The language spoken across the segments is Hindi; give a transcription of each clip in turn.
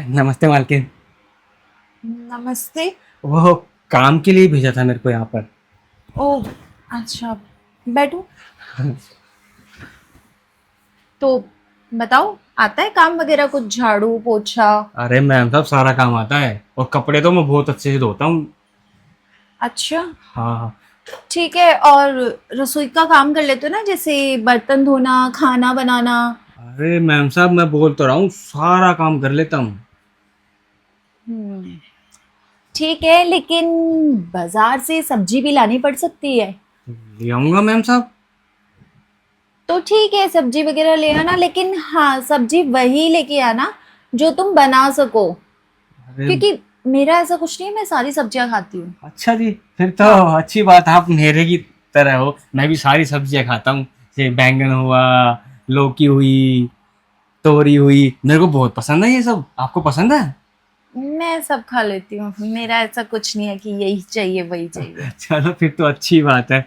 नमस्ते मालकिन। नमस्ते। वो काम के लिए भेजा था मेरे को यहाँ पर। ओह, अच्छा, बैठो। तो बताओ, आता है काम वगैरह कुछ, झाड़ू पोछा? अरे मैम साहब, सारा काम आता है और कपड़े तो मैं बहुत अच्छे से धोता हूँ। अच्छा, हाँ हाँ। ठीक है। और रसोई का काम कर लेते हो ना, जैसे बर्तन धोना, खाना बनाना? अरे मैम साहब, मैं बोल तो रहा हूँ, सारा काम कर लेता हूँ। हम्म, ठीक है, लेकिन बाजार से सब्जी भी लानी पड़ सकती है। ले आऊंगा मैम साहब। तो ठीक है, सब्जी वगैरह ले आना, लेकिन हाँ, सब्जी वही लेके आना जो तुम बना सको। अरे क्योंकि मेरा ऐसा कुछ नहीं है, मैं सारी सब्जियां खाती हूँ। अच्छा जी, फिर तो हाँ। अच्छी बात है, आप मेरे की तरह हो। मैं भी सारी सब्जियां खाता हूँ, जैसे बैंगन हुआ, लौकी हुई, तोरी हुई। मेरे को बहुत पसंद है ये सब। आपको पसंद है? मैं सब खा लेती हूँ, मेरा ऐसा कुछ नहीं है कि यही चाहिए वही चाहिए। चलो फिर तो अच्छी बात है।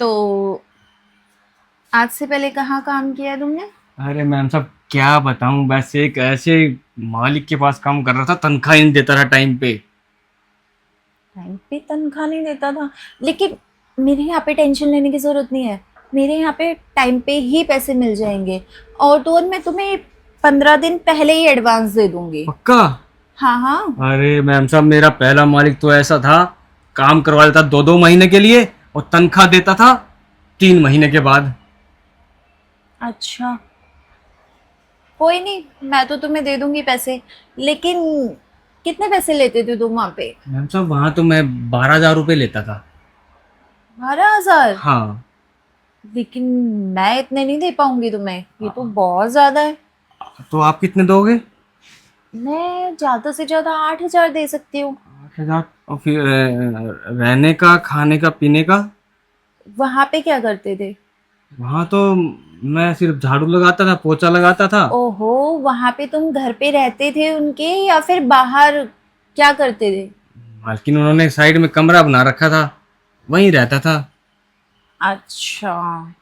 तो आज से पहले कहाँ काम किया है तुमने? अरे मैम साहब, क्या बताऊं, बस एक ऐसे मालिक के पास काम कर रहा था, तनख्वाह ही नहीं देता था टाइम पे। टाइम पे तनख्वाह नहीं देता था? लेकिन मेरे यहाँ पे टेंशन लेने की जरूरत नहीं है। मेरे यहाँ पे टाइम पे ही पैसे मिल जाएंगे। और तो और मैं तुम्हें 15 दिन पहले ही एडवांस दे दूंगी। पक्का? हाँ हाँ। अरे मैम साहब, मेरा पहला मालिक तो ऐसा था, काम करवा देता 2-2 महीने के लिए और तनख्वाह देता था 3 महीने के बाद। अच्छा, कोई नहीं, मैं तो तुम्हें दे दूंगी पैसे। लेकिन कितने पैसे लेते थे तुम वहाँ पे? मैम साहब, वहां तो मैं 12,000 रुपये लेता था। 12,000? हाँ। लेकिन मैं इतने नहीं दे पाऊंगी तुम्हें, ये तो आ- बहुत ज्यादा है। तो आप कितने दोगे? मैं ज्यादा से ज्यादा 8,000 दे सकती हूँ। 8,000? और फिर रहने का, खाने का, पीने का? वहां पे क्या करते थे? वहां तो मैं सिर्फ झाड़ू लगाता था, पोछा लगाता था। ओहो, वहां पे तुम घर पे रहते थे उनके या फिर बाहर? क्या करते थे? मालकिन उन्होंने साइड में कमरा बना रखा था, वहीं रहता था। अच्छा,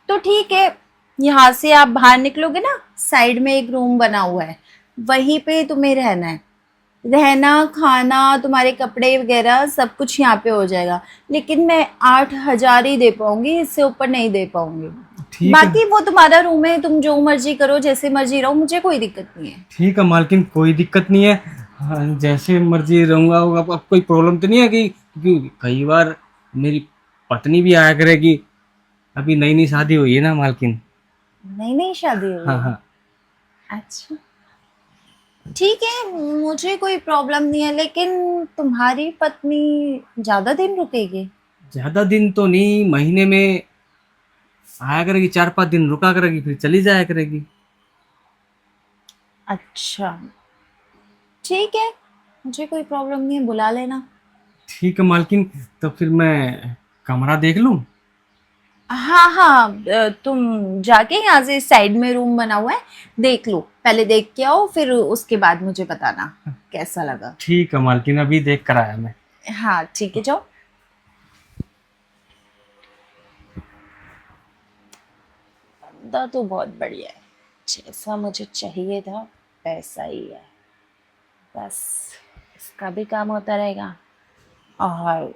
तो ठीक है। यहाँ से आप बाहर निकलोगे ना, साइड में एक रूम बना हुआ है, वहीं पे तुम्हें रहना है। रहना, खाना, तुम्हारे कपड़े वगैरह सब कुछ यहाँ पे हो जाएगा। लेकिन मैं 8,000 ही दे पाऊंगी, इससे ऊपर नहीं दे पाऊंगी। ठीक है। बाकी वो तुम्हारा रूम है, तुम जो मर्जी करो, जैसे मर्जी रहो, मुझे कोई दिक्कत नहीं है। ठीक है मालकिन, कोई दिक्कत नहीं है। हाँ, जैसे मर्जी रहूंगा। अब कोई प्रॉब्लम तो नहीं है कि, क्योंकि कई बार मेरी पत्नी भी आया करेगी। अभी नई नई शादी हुई है ना मालकिन। नई नई शादी हुई हाँ है? हाँ। अच्छा, ठीक है, मुझे कोई प्रॉब्लम नहीं है। लेकिन तुम्हारी पत्नी ज्यादा दिन रुकेगी? ज्यादा दिन तो नहीं, महीने में आया करेगी, 4-5 दिन रुका करेगी, फिर चली जाया करेगी। अच्छा, ठीक है, मुझे कोई प्रॉब्लम नहीं है, बुला लेना। ठीक है मालकिन, तो फिर मैं कमरा देख लूं? हाँ हाँ, तुम जाके यहाँ से साइड में रूम बना हुआ है, देख लो। पहले देख के आओ, फिर उसके बाद मुझे बताना कैसा लगा। ठीक है मालकिन, अभी देख कर आया मैं। हाँ ठीक है, जाओ। बंदा तो बहुत बढ़िया है, जैसा मुझे चाहिए था वैसा ही है। बस इसका भी काम होता रहेगा और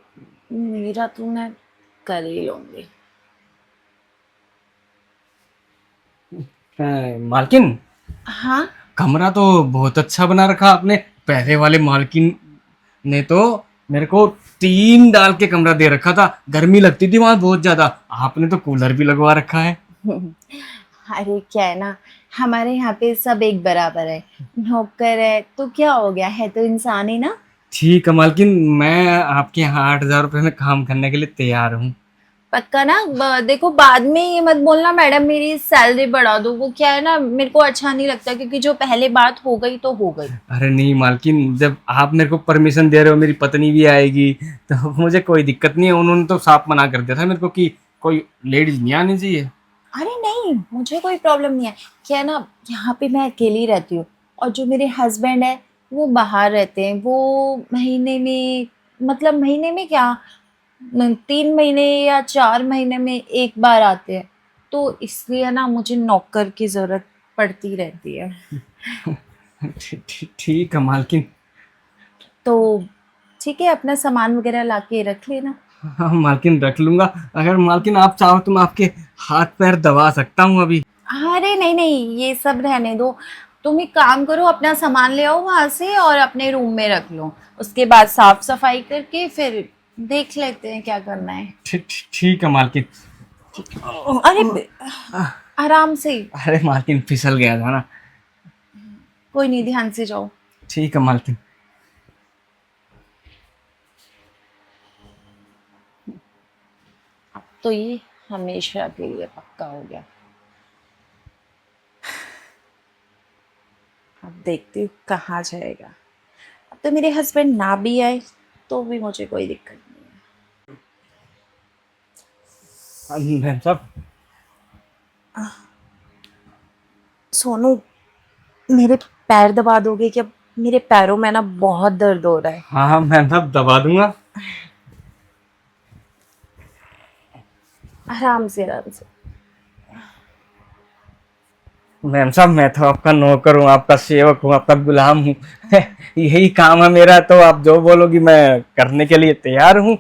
मेरा तो मैं कर ही लूंगी। मालकिन, हाँ। कमरा तो बहुत अच्छा बना रखा आपने। पहले वाले मालकिन ने तो मेरे को टीन डाल के कमरा दे रखा था, गर्मी लगती थी वहां बहुत ज्यादा। आपने तो कूलर भी लगवा रखा है। अरे क्या है ना, हमारे यहाँ पे सब एक बराबर है। नौकर है तो क्या हो गया, है तो इंसान ही ना। ठीक है मालकिन, मैं आपके यहाँ 8,000 रुपये में काम करने के लिए तैयार हूँ। पक्का ना? देखो, बाद में ये मत बोलना मैडम मेरी सैलरी बढ़ा दो, वो क्या है ना, मेरे को अच्छा नहीं लगता, क्योंकि जो पहले बात हो गई तो हो गई। अरे नहीं मालकिन, जब आप मेरे को परमिशन दे रहे हो, मेरी पत्नी भी आएगी, तो मुझे कोई दिक्कत नहीं है। उन्होंने तो साफ मना कर दिया था मेरे को कि कोई लेडीज नहीं आनी चाहिए। अरे नहीं, मुझे कोई प्रॉब्लम नहीं है। क्या है ना, यहाँ पे मैं अकेली रहती हूँ, और जो मेरे हस्बैंड है वो बाहर रहते हैं। वो महीने में, मतलब महीने में क्या, 3 महीने या 4 महीने में एक बार आते हैं। तो इसलिए ना मुझे नौकर की जरूरत पड़ती रहती है। ठीक है मालकिन। तो ठीक है, अपना सामान वगैरह लाके रख लेना। हाँ मालकिन रख लूंगा। अगर मालकिन आप चाहो तो मैं आपके हाथ पैर दबा सकता हूँ अभी। अरे नहीं नहीं, ये सब रहने दो। तुम एक काम करो, अपना सामान ले आओ वहां से और अपने रूम में रख लो। उसके बाद साफ सफाई करके फिर देख लेते हैं क्या करना है। ठीक है मालकिन। अरे आराम से। अरे मालकिन फिसल गया था ना। कोई नहीं, ध्यान से जाओ। ठीक है मालकिन। अब तो ये हमेशा के लिए पक्का हो गया। अब देखती हूँ कहाँ जाएगा। अब तो मेरे हस्बैंड ना भी आए तो भी मुझे कोई दिक्कत नहीं मैम साहब। है। सोनू, मेरे पैर दबा दोगे क्या? मेरे पैरों में ना बहुत दर्द हो रहा है। हाँ हाँ मैम साहब दबा दूंगा। आराम से आराम से। मैम साहब मैं तो आपका नौकर हूँ, आपका सेवक हूँ, आपका गुलाम हूँ। यही काम है मेरा, तो आप जो बोलोगी मैं करने के लिए तैयार हूँ।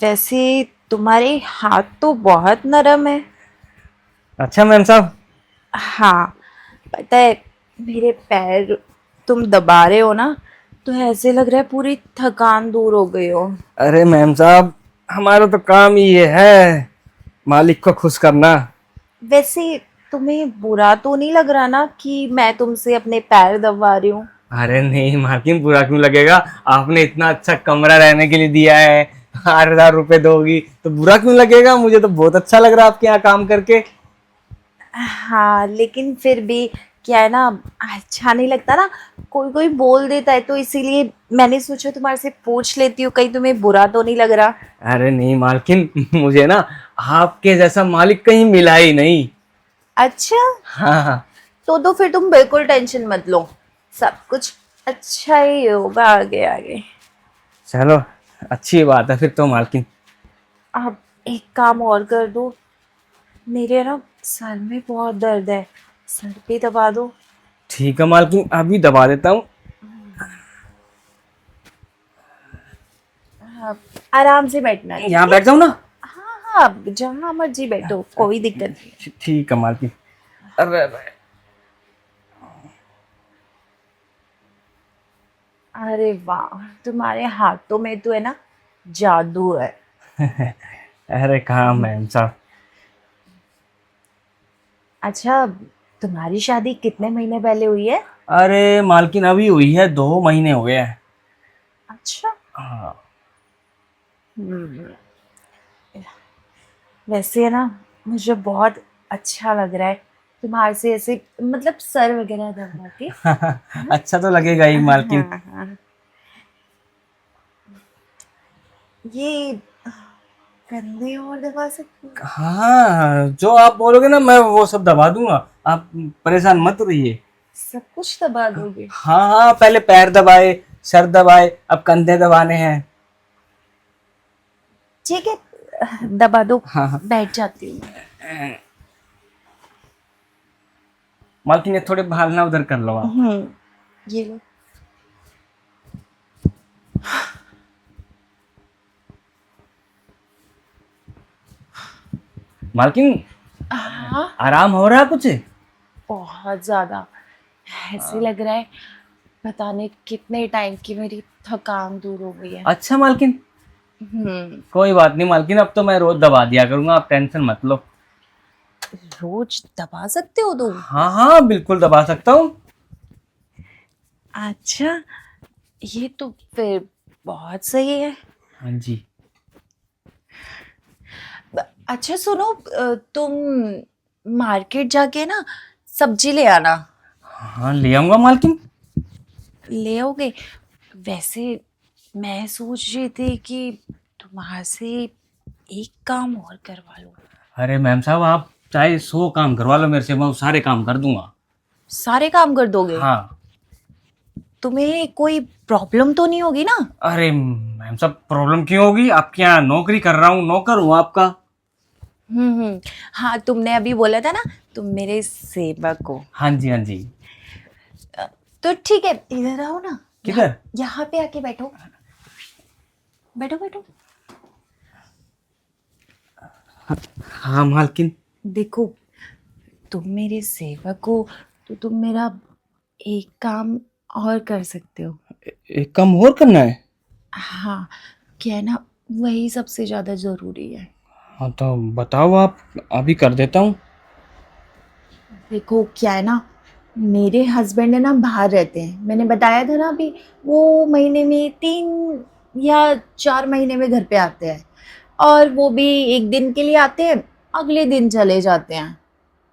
वैसे तुम्हारे हाथ तो बहुत नरम है। अच्छा मैम साहब। हाँ, पता है, मेरे पैर तुम दबा रहे हो ना, तो ऐसे लग रहा है पूरी थकान दूर हो गई हो। अरे मैम साहब हमारा तो काम ही ये है, मालिक को खुश करना। वैसे तुम्हें बुरा तो नहीं लग रहा ना कि मैं तुमसे अपने पैर दबा रही हूँ? अरे नहीं मालकिन बुरा क्यों लगेगा, आपने इतना अच्छा कमरा रहने के लिए दिया है, 8,000 रुपए दोगी तो बुरा क्यों लगेगा। मुझे तो बहुत अच्छा लग रहा है आपके यहाँ काम करके। हाँ, लेकिन फिर भी क्या है ना, अच्छा नहीं लगता ना, कोई कोई बोल देता है, तो इसीलिए मैंने सोचा तुम्हारे से पूछ लेती हूँ, कहीं तुम्हें बुरा तो नहीं लग रहा। अरे नहीं मालकिन, मुझे ना आपके जैसा मालिक कहीं मिला ही नहीं। अच्छा, हाँ हाँ। तो फिर तुम बिल्कुल टेंशन मत लो, सब कुछ अच्छा ही होगा आगे आगे। चलो अच्छी बात है फिर तो मालकिन। अब एक काम और कर दो, मेरे ना सर में बहुत दर्द है, सर पे दबा दो। ठीक है मालकिन अभी दबा देता हूँ। हाँ, आराम से बैठना है, यहाँ ठीक है? बैठ जाऊँ ना। हाँ हाँ, जहाँ मर्जी बैठो, कोई दिक्कत नहीं। ठीक है मालकिन। अरे अरे। अरे वाह, तुम्हारे हाथों में तो है ना जादू है। अरे कहाँ मैम साहब। अच्छा, तुम्हारी शादी कितने महीने पहले हुई है? अरे मालकिन अभी हुई है, 2 महीने हो गए हैं। अच्छा। हाँ। हम्म, वैसे है ना, मुझे बहुत अच्छा लग रहा है तुम्हारे से ऐसे, मतलब सर वगैरह दबा के। अच्छा तो लगेगा ही मालकिन। हाँ हाँ, ये कंधे और दबा सकती हूँ? हाँ जो आप बोलोगे ना मैं वो सब दबा दूंगा, आप परेशान मत रहिए। सब कुछ दबा दोगे? हाँ हाँ पहले पैर दबाए, सर दबाए, अब कंधे दबाने हैं। ठीक है, दबा दो। हाँ हाँ। बैठ जाती हूँ। मालकिन ये थोड़े भाल ना उधर कर लो आप। ये लो। मालकिन हाँ, आराम हो रहा है कुछ। बहुत ज्यादा। ऐसे लग रहा है पता नहीं कितने टाइम की मेरी थकान दूर हो गई है। अच्छा मालकिन हम्म। कोई बात नहीं मालकिन, अब तो मैं रोज दबा दिया करूंगा, आप टेंशन मत लो। रोज दबा सकते हो तुम? हाँ हाँ बिल्कुल दबा सकता हूँ। अच्छा, ये तो फिर बहुत सही है। हाँ जी। अच्छा सुनो, तुम मार्केट जाके ना सब्जी ले आना। हाँ ले आऊंगा मालकिन। ले आओगे? वैसे मैं सोच रही थी कि तुम्हारे से एक काम और करवा लो। अरे मैम साहब आप चाहे 100 काम करवा लो मेरे से, मैं वो सारे काम कर दूंगा। सारे काम कर दोगे? हाँ। तुम्हें कोई प्रॉब्लम तो नहीं होगी ना? अरे मैम साहब प्रॉब्लम क्यों होगी, आपके यहाँ नौकरी कर रहा हूँ, नौकर हूँ आपका। हाँ, तुमने अभी बोला था ना तुम मेरे सेवक हो। हाँ जी हाँ जी। तो ठीक है, इधर आओ ना। किधर? यहाँ पे आके बैठो, बैठो बैठो। हाँ मालकिन। देखो, तुम मेरे सेवक हो तो तुम मेरा एक काम और कर सकते हो। एक काम और करना है? हाँ, क्या है ना, वही सबसे ज्यादा जरूरी है। हाँ तो बताओ आप, अभी कर देता हूँ। देखो क्या है ना, मेरे हस्बैंड है ना बाहर रहते हैं, मैंने बताया था ना अभी। वो महीने में 3 या 4 महीने में घर पे आते हैं, और वो भी एक दिन के लिए आते हैं, अगले दिन चले जाते हैं।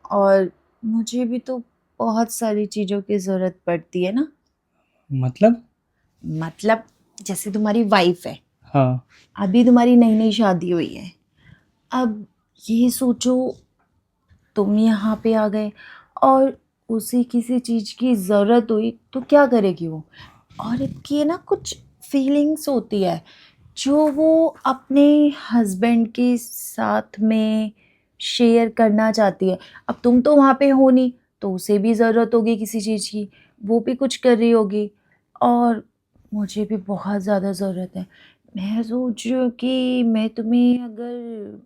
और मुझे भी तो बहुत सारी चीज़ों की ज़रूरत पड़ती है ना। मतलब? मतलब जैसे तुम्हारी वाइफ है, हाँ। अभी तुम्हारी नई नई शादी हुई है। अब ये सोचो, तुम यहाँ पे आ गए और उसे किसी चीज़ की ज़रूरत हुई तो क्या करेगी वो। और इसकी ना कुछ फीलिंग्स होती है जो वो अपने हस्बैंड के साथ में शेयर करना चाहती है। अब तुम तो वहाँ पे हो नहीं, तो उसे भी ज़रूरत होगी किसी चीज़ की, वो भी कुछ कर रही होगी, और मुझे भी बहुत ज़्यादा ज़रूरत है। मैं सोच रही हूँ कि मैं तुम्हें अगर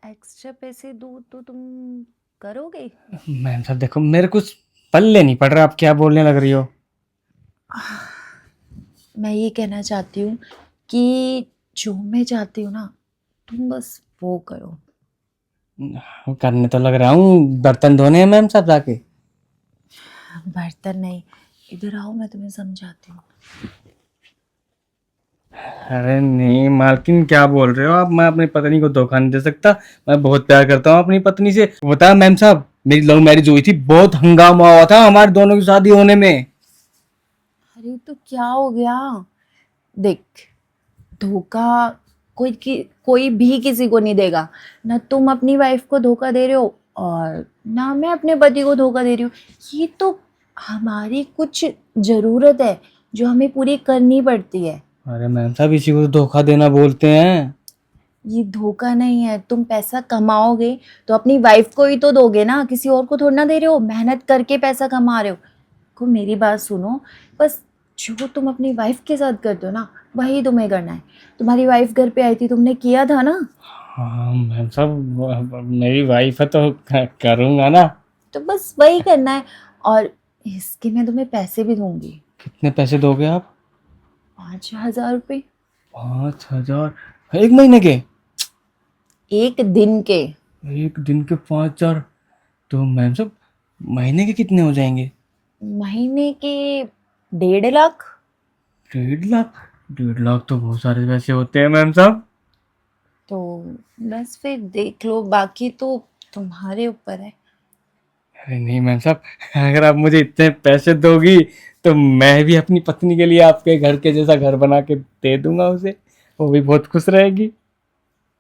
एक्स्ट्रा पैसे दूँ तो तुम करोगे? मैम साहब देखो, मेरे कुछ पल्ले नहीं पड़ रहा, आप क्या बोलने लग रही हो? मैं ये कहना चाहती हूँ कि जो मैं चाहती हूँ ना, तुम बस वो करो। करने तो लग रहा हूँ, बर्तन धोने हैं मैम साहब जाके। बर्तन नहीं, इधर आओ, मैं तुम्हें समझाती हूँ। अरे नहीं मालकिन, क्या बोल रहे हो आप? मैं अपनी पत्नी को धोखा नहीं दे सकता, मैं बहुत प्यार करता हूँ अपनी पत्नी से। बता मैम साहब, मेरी लव मैरिज हुई थी, बहुत हंगामा हुआ था हमारे दोनों की शादी होने में। अरे तो क्या हो गया? देख, धोखा कोई भी किसी को नहीं देगा। ना तुम अपनी वाइफ को धोखा दे रहे हो, और ना मैं अपने पति को धोखा दे रही हूँ। ये तो हमारी कुछ ज़रूरत है जो हमें पूरी करनी पड़ती है। अरे मैम साहब, इसी को तो धोखा देना बोलते हैं। ये धोखा नहीं है। तुम पैसा कमाओगे तो अपनी वाइफ को ही तो दोगे ना, किसी और को थोड़ा ना दे रहे हो। मेहनत करके पैसा कमा रहे हो। को मेरी बात सुनो, बस जो तुम अपनी वाइफ के साथ करते हो ना, वही तुम्हें करना है। तुम्हारी वाइफ घर पे आई थी, तुमने किया था ना, हाँ मैम साहब, मेरी वाइफ है तो करूँगा ना। तो बस वही करना है। और इसके मैं तुम्हें पैसे भी दूंगी, कितने पैसे दोगे आप? 5,000 रुपये 5,000 एक महीने के? एक दिन के। एक दिन के 5,000? तो मैम साहब महीने के कितने हो जाएंगे? महीने के 1.5 लाख। 1.5 लाख? 1.5 लाख तो बहुत सारे पैसे होते हैं मैम साहब। तो बस फिर देख लो, बाकी तो तुम्हारे ऊपर है। अरे नहीं मैम साहब, अगर आप मुझे इतने पैसे दोगी तो मैं भी अपनी पत्नी के लिए आपके घर के जैसा घर बना के दे दूंगा उसे, वो भी बहुत खुश रहेगी।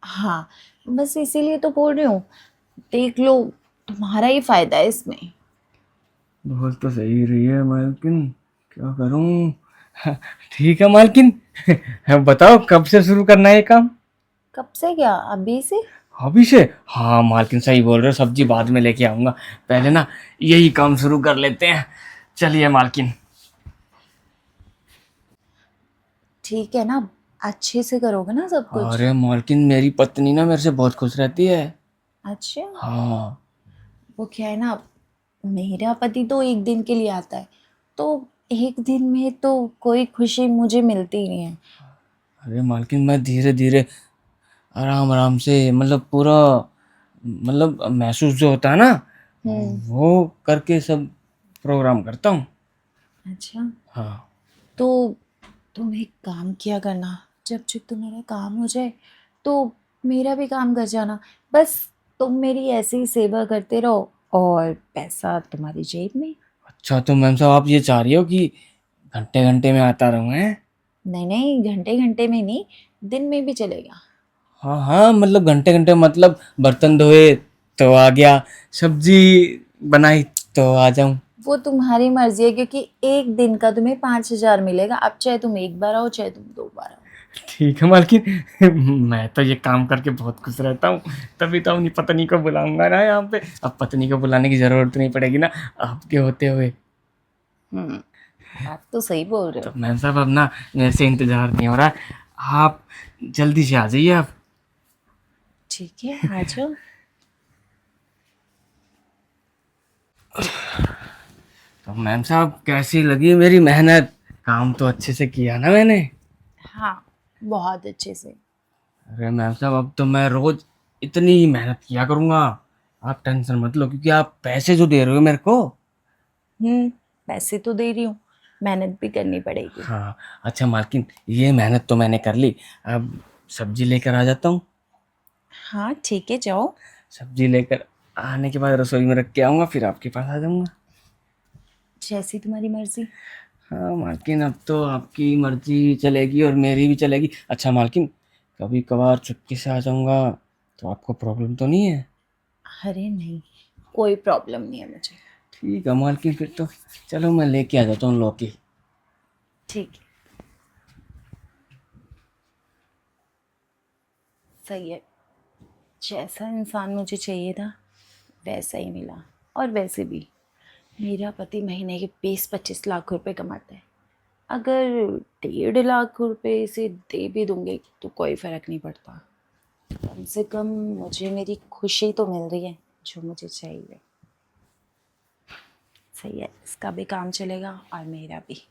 हाँ, बस इसीलिए तो बोल रही हूँ, देख लो, तुम्हारा ही फायदा है इसमें। बोल तो सही रही है मालकिन, क्या करूं? हाँ, ठीक है मालकिन। बताओ कब से शुरू करना है ये काम? कब से? क्या अभी से? अभी से? हाँ मालकिन सही बोल रहे हो, सब्जी बाद में लेके आऊंगा, पहले ना यही काम शुरू कर लेते हैं। चलिए मालकिन। ठीक है ना, अच्छे से करोगे ना सब कुछ? अरे मालकिन, मेरी पत्नी ना मेरे से बहुत खुश रहती है। अच्छा, हाँ। वो क्या है ना, मेरा पति तो एक दिन के लिए आता है, तो एक दिन में तो कोई खुशी मुझे मिलती नहीं है। अरे मालकिन, मैं धीरे धीरे आराम आराम से, मतलब पूरा, मतलब महसूस जो होता है ना, वो करके सब प्रोग्राम करता हूँ। अच्छा, हाँ। तो तुम एक काम किया करना, जब जब तुम्हारा काम हो जाए तो मेरा भी काम कर जाना। बस तुम मेरी ऐसे ही सेवा करते रहो और पैसा तुम्हारी जेब में। अच्छा तो मैम साहब, आप ये चाह रही हो कि घंटे घंटे में आता रहूँ? हैं? नहीं नहीं, घंटे घंटे में नहीं, दिन में भी चलेगा। हाँ हाँ, मतलब घंटे घंटे, मतलब बर्तन धोए तो आ गया, सब्जी बनाई तो आ जाऊं। वो तुम्हारी मर्जी है, क्योंकि एक दिन का तुम्हें 5,000 मिलेगा। अब चाहे तुम एक बार आओ, चाहे तुम 2 बार आओ। ठीक है मालकिन। मैं तो ये काम करके बहुत खुश रहता हूँ, तभी तो अपनी पत्नी को बुलाऊंगा ना यहाँ पे। अब पत्नी को बुलाने की जरूरत नहीं पड़ेगी ना आपके होते हुए। बात तो सही बोल रहे तो हो। मैम साहब अब ना मेरे से इंतजार नहीं हो रहा, आप जल्दी से आ जाइए आप। ठीक है, आ जाओ। तो मैम साहब कैसी लगी मेरी मेहनत? काम तो अच्छे से किया ना मैंने? हाँ, बहुत अच्छे से। अरे मैम साहब अब तो मैं रोज इतनी ही मेहनत किया करूंगा, आप टेंशन मत लो, क्योंकि आप पैसे जो दे रहे हो मेरे को। पैसे तो दे रही हूँ, मेहनत भी करनी पड़ेगी। हाँ। अच्छा मालकिन, ये मेहनत तो मैंने कर ली, अब सब्जी लेकर आ जाता हूँ। हाँ ठीक है, जाओ। सब्जी लेकर आने के बाद रसोई में रख के आऊँगा, फिर आपके पास आ जाऊँगा। जैसी तुम्हारी मर्जी। हाँ मालकिन, अब तो आपकी मर्जी चलेगी और मेरी भी चलेगी। अच्छा मालकिन, कभी कभार चुपके से आ जाऊँगा तो आपको प्रॉब्लम तो नहीं है? अरे नहीं, कोई प्रॉब्लम नहीं है मुझे। ठीक है मालकिन, फिर तो चलो मैं लेके आ जाता हूँ लौकी। ठीक है, सही है। जैसा इंसान मुझे चाहिए था वैसा ही मिला। और वैसे भी मेरा पति महीने के 20-25 लाख रुपए कमाता है। अगर 1.5 लाख रुपए से दे भी दूंगे तो कोई फर्क नहीं पड़ता। कम से कम मुझे मेरी खुशी तो मिल रही है जो मुझे चाहिए। सही है, इसका भी काम चलेगा और मेरा भी।